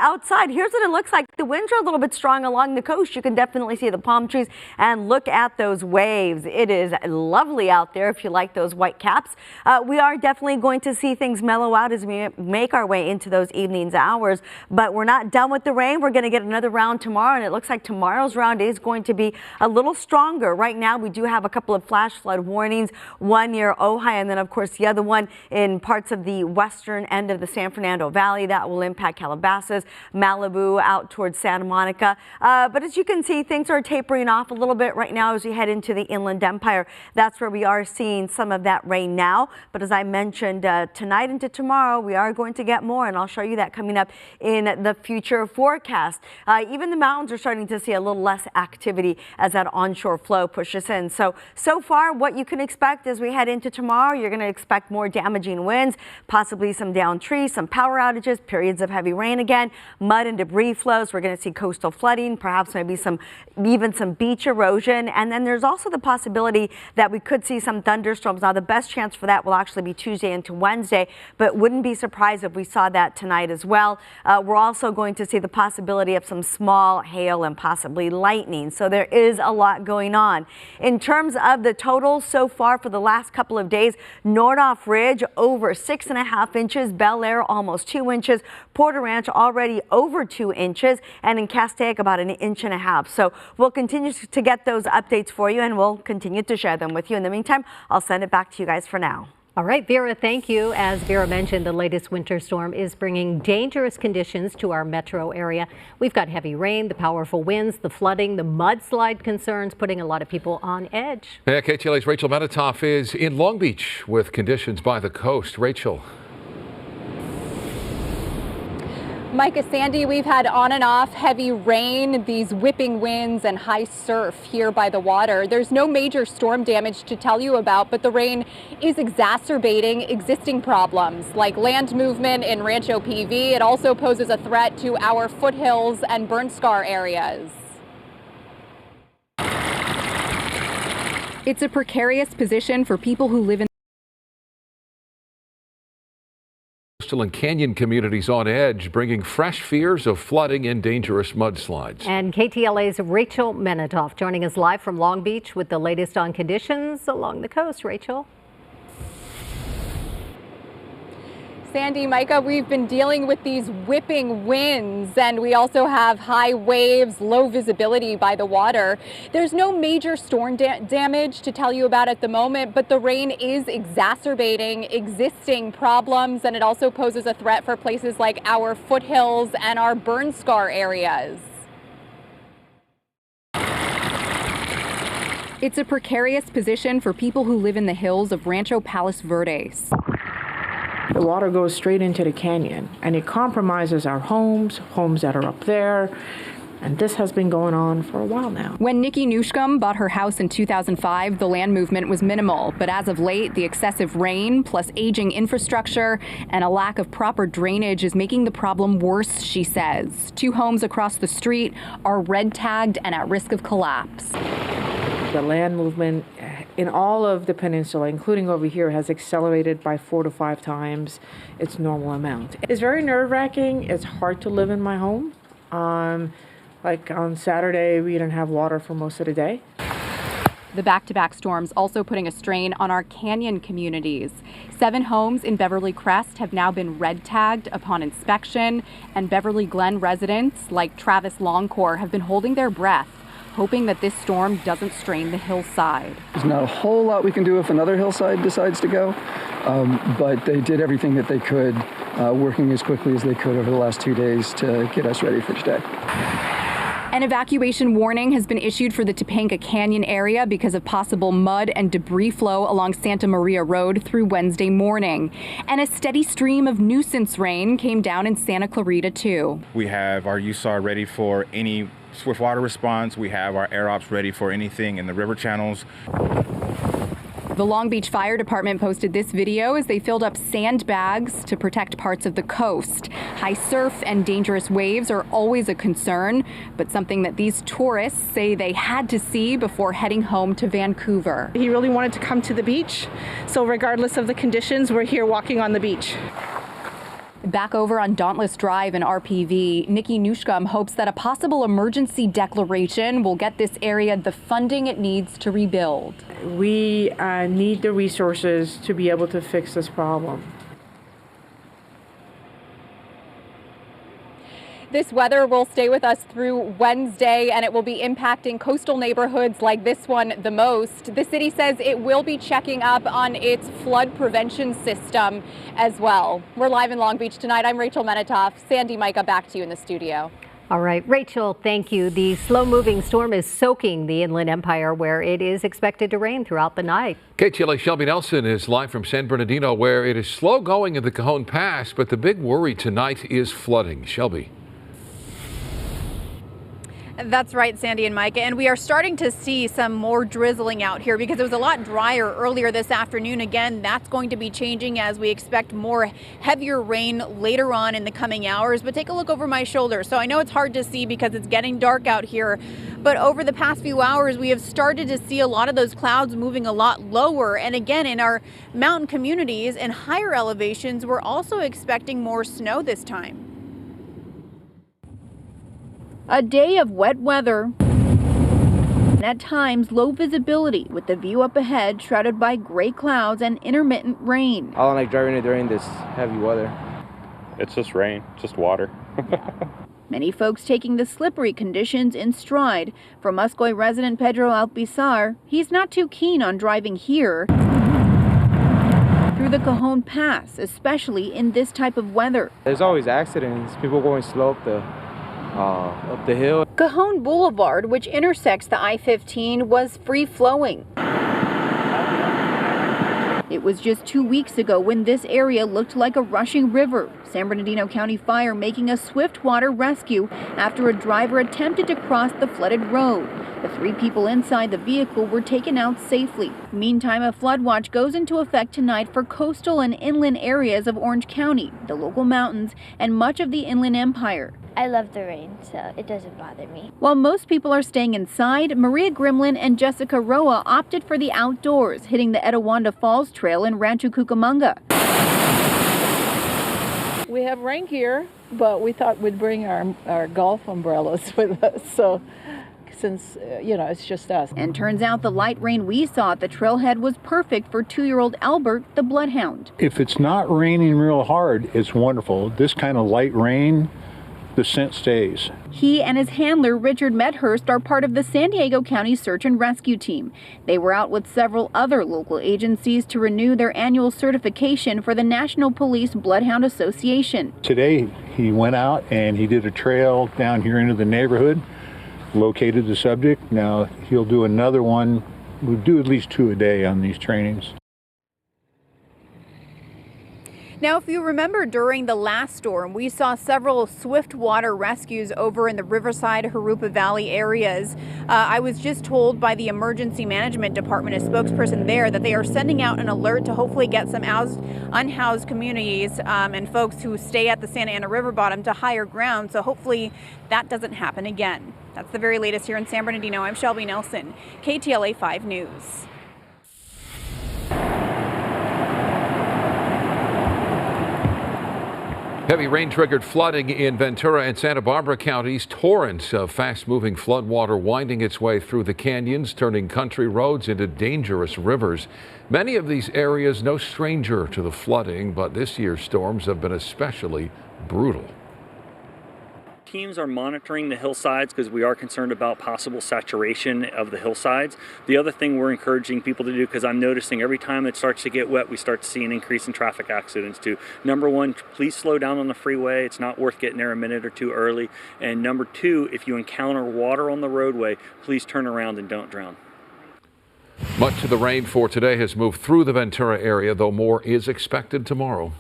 outside, here's what it looks like. The winds are a little bit strong along the coast. You can definitely see the palm trees and look at those waves. It is lovely out there if you like those white caps. We are definitely going to see things mellow out as we make our way into those evenings hours, but we're not done with the rain. We're going to get another round tomorrow, and it looks like tomorrow's round is going to be a little stronger. Right now, we do have a couple of flash flood warnings, one near Ojai, and then of course the other one in parts of the western end of the San Fernando Valley. That will impact Calabasas, Malibu, out towards Santa Monica. But as you can see, things are tapering off a little bit right now as we head into the Inland Empire. That's where we are seeing some of that rain now. But as I mentioned, tonight into tomorrow, we are going to get more, and I'll show you that coming up in the future forecast. Even the mountains are starting to see a little less activity as that onshore flow pushes in. So far, what you can expect as we head into tomorrow, you're going to expect more damaging winds, possibly some downed trees, some power outages, periods of heavy rain again, mud and debris flows. We're going to see coastal flooding, perhaps maybe even some beach erosion. And then there's also the possibility that we could see some thunderstorms. Now, the best chance for that will actually be Tuesday into Wednesday, but wouldn't be surprised if we saw that tonight as well. We're also going to see the possibility of some small hail and possibly lightning. So there is a lot going on. In terms of the totals so far for the last couple of days, Nordoff Ridge over 6.5 inches, Bel Air almost 2 inches, Porter Ranch already over 2 inches, and in Castaic about 1.5 inches. So we'll continue to get those updates for you, and we'll continue to share them with you. In the meantime, I'll send it back to you guys for now. All right, Vera, thank you. As Vera mentioned, the latest winter storm is bringing dangerous conditions to our metro area. We've got heavy rain, the powerful winds, the flooding, the mudslide concerns, putting a lot of people on edge. Yeah, KTLA's Rachel Menitoff is in Long Beach with conditions by the coast. Rachel. Micah, Sandy, we've had on and off heavy rain, these whipping winds and high surf here by the water. There's no major storm damage to tell you about, but the rain is exacerbating existing problems like land movement in Rancho PV. It also poses a threat to our foothills and burn scar areas. It's a precarious position for people who live in Coastal and canyon communities on edge, bringing fresh fears of flooding and dangerous mudslides. And KTLA's Rachel Menitoff joining us live from Long Beach with the latest on conditions along the coast. Rachel. Sandy, Micah, we've been dealing with these whipping winds, and we also have high waves, low visibility by the water. There's no major storm damage to tell you about at the moment, but the rain is exacerbating existing problems, and it also poses a threat for places like our foothills and our burn scar areas. It's a precarious position for people who live in the hills of Rancho Palos Verdes. The water goes straight into the canyon, and it compromises our homes that are up there, and this has been going on for a while now. When Nikki Newshcomb bought her house in 2005, the land movement was minimal, but as of late, the excessive rain, plus aging infrastructure, and a lack of proper drainage is making the problem worse, she says. 2 homes across the street are red tagged and at risk of collapse. The land movement in all of the peninsula, including over here, has accelerated by 4 to 5 times its normal amount. It's very nerve-wracking. It's hard to live in my home. Like on Saturday, we didn't have water for most of the day. The back-to-back storms also putting a strain on our canyon communities. 7 homes in Beverly Crest have now been red tagged upon inspection, and Beverly Glen residents like Travis Longcore have been holding their breath, hoping that this storm doesn't strain the hillside. There's not a whole lot we can do if another hillside decides to go, but they did everything that they could, working as quickly as they could over the last 2 days to get us ready for today. An evacuation warning has been issued for the Topanga Canyon area because of possible mud and debris flow along Santa Maria Road through Wednesday morning. And a steady stream of nuisance rain came down in Santa Clarita, too. We have our USAR ready for any swift water response. We have our air ops ready for anything in the river channels. The Long Beach Fire Department posted this video as they filled up sandbags to protect parts of the coast. High surf and dangerous waves are always a concern, but something that these tourists say they had to see before heading home to Vancouver. He really wanted to come to the beach, so regardless of the conditions, we're here walking on the beach. Back over on Dauntless Drive in RPV, Nikki Newsham hopes that a possible emergency declaration will get this area the funding it needs to rebuild. We need the resources to be able to fix this problem. This weather will stay with us through Wednesday, and it will be impacting coastal neighborhoods like this one the most. The city says it will be checking up on its flood prevention system as well. We're live in Long Beach tonight. I'm Rachel Menitoff. Sandy, Micah, back to you in the studio. All right, Rachel, thank you. The slow-moving storm is soaking the Inland Empire, where it is expected to rain throughout the night. KTLA Shelby Nelson is live from San Bernardino, where it is slow going in the Cajon Pass, but the big worry tonight is flooding. Shelby. That's right, Sandy and Micah, and we are starting to see some more drizzling out here because it was a lot drier earlier this afternoon. Again, that's going to be changing as we expect more heavier rain later on in the coming hours. But take a look over my shoulder. So I know it's hard to see because it's getting dark out here, but over the past few hours, we have started to see a lot of those clouds moving a lot lower. And again, in our mountain communities and higher elevations, we're also expecting more snow this time. A day of wet weather, and at times low visibility with the view up ahead shrouded by gray clouds and intermittent rain. I don't like driving it during this heavy weather. It's just rain, just water. Many folks taking the slippery conditions in stride. For Muscoy resident Pedro Alpizar, he's not too keen on driving here through the Cajon Pass, especially in this type of weather. There's always accidents, people going slow up the hill. Cajon Boulevard, which intersects the I-15, was free-flowing. It was just 2 weeks ago when this area looked like a rushing river. San Bernardino County Fire making a swift water rescue after a driver attempted to cross the flooded road. The 3 people inside the vehicle were taken out safely. Meantime, a flood watch goes into effect tonight for coastal and inland areas of Orange County, the local mountains, and much of the Inland Empire. I love the rain, so it doesn't bother me. While most people are staying inside, Maria Grimlin and Jessica Roa opted for the outdoors, hitting the Etowanda Falls Trail in Rancho Cucamonga. We have rain here, but we thought we'd bring our golf umbrellas with us, so since, it's just us. And turns out the light rain we saw at the trailhead was perfect for 2-year-old Albert, the bloodhound. If it's not raining real hard, it's wonderful. This kind of light rain, the scent stays. He and his handler, Richard Medhurst, are part of the San Diego County Search and Rescue Team. They were out with several other local agencies to renew their annual certification for the National Police Bloodhound Association. Today, he went out and he did a trail down here into the neighborhood, located the subject. Now he'll do another one. We do at least 2 a day on these trainings. Now, if you remember during the last storm, we saw several swift water rescues over in the Riverside, Jurupa Valley areas. I was just told by the Emergency Management Department, a spokesperson there, that they are sending out an alert to hopefully get some unhoused communities and folks who stay at the Santa Ana River bottom to higher ground. So hopefully that doesn't happen again. That's the very latest here in San Bernardino. I'm Shelby Nelson, KTLA 5 News. Heavy rain triggered flooding in Ventura and Santa Barbara counties. Torrents of fast-moving floodwater winding its way through the canyons, turning country roads into dangerous rivers. Many of these areas no stranger to the flooding, but this year's storms have been especially brutal. Teams are monitoring the hillsides because we are concerned about possible saturation of the hillsides. The other thing we're encouraging people to do, because I'm noticing every time it starts to get wet, we start to see an increase in traffic accidents too. Number 1, please slow down on the freeway. It's not worth getting there a minute or 2 early. And number 2, if you encounter water on the roadway, please turn around and don't drown. Much of the rain for today has moved through the Ventura area, though more is expected tomorrow.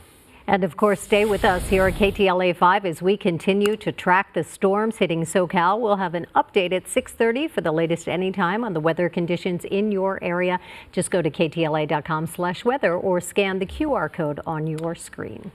And of course, stay with us here at KTLA 5 as we continue to track the storms hitting SoCal. We'll have an update at 6:30 for the latest anytime on the weather conditions in your area. Just go to ktla.com/weather or scan the QR code on your screen.